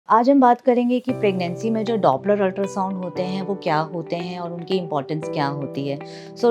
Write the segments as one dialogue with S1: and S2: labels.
S1: आज हम बात करेंगे कि प्रेगनेंसी में जो डॉपलर अल्ट्रासाउंड होते हैं वो क्या होते हैं और उनकी इम्पोर्टेंस क्या होती है।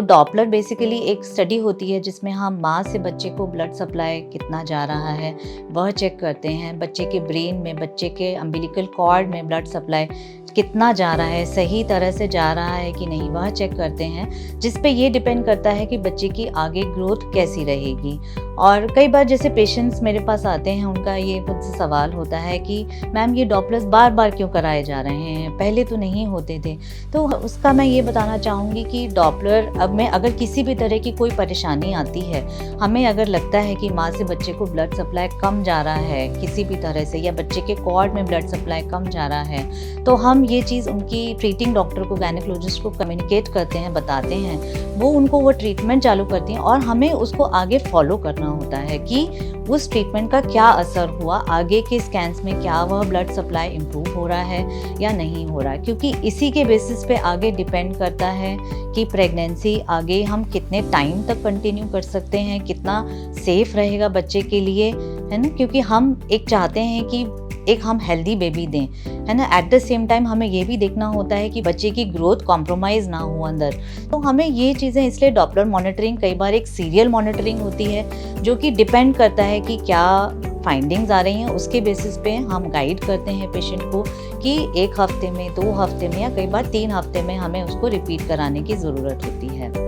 S1: डॉपलर बेसिकली एक स्टडी होती है जिसमें हम माँ से बच्चे को ब्लड सप्लाई कितना जा रहा है वह चेक करते हैं। बच्चे के ब्रेन में, बच्चे के अम्बिलिकल कॉर्ड में ब्लड सप्लाई कितना जा रहा है, सही तरह से जा रहा है कि नहीं, वह चेक करते हैं, जिस पे ये डिपेंड करता है कि बच्चे की आगे ग्रोथ कैसी रहेगी। और कई बार जैसे पेशेंट्स मेरे पास आते हैं, उनका ये मुझसे सवाल होता है कि मैम ये डॉपलर्स बार बार क्यों कराए जा रहे हैं, पहले तो नहीं होते थे। तो उसका मैं ये बताना चाहूँगी कि डॉपलर अब में अगर किसी भी तरह की कोई परेशानी आती है, हमें अगर लगता है कि माँ से बच्चे को ब्लड सप्लाई कम जा रहा है किसी भी तरह से, या बच्चे के कॉर्ड में ब्लड सप्लाई कम जा रहा है, तो हम ये चीज़ उनकी ट्रीटिंग डॉक्टर को, गायनेकोलॉजिस्ट को कम्युनिकेट करते हैं, बताते हैं। वो उनको वो ट्रीटमेंट चालू करती हैं और हमें उसको आगे फॉलो करना होता है कि उस ट्रीटमेंट का क्या असर हुआ, आगे के स्कैन्स में क्या वह ब्लड सप्लाई इम्प्रूव हो रहा है या नहीं हो रहा है, क्योंकि इसी के बेसिस पे आगे डिपेंड करता है कि प्रेगनेंसी आगे हम कितने टाइम तक कंटिन्यू कर सकते हैं, कितना सेफ रहेगा बच्चे के लिए, है ना। क्योंकि हम एक चाहते हैं कि एक हम हेल्दी बेबी दें, है ना। एट द सेम टाइम हमें ये भी देखना होता है कि बच्चे की ग्रोथ कॉम्प्रोमाइज़ ना हो अंदर। तो हमें ये चीज़ें, इसलिए डॉपलर मॉनिटरिंग कई बार एक सीरियल मॉनिटरिंग होती है जो कि डिपेंड करता है कि क्या फाइंडिंग्स आ रही हैं, उसके बेसिस पे हम गाइड करते हैं पेशेंट को कि 1 हफ्ते में, 2 हफ्ते में या कई बार 3 हफ्ते में हमें उसको रिपीट कराने की ज़रूरत होती है।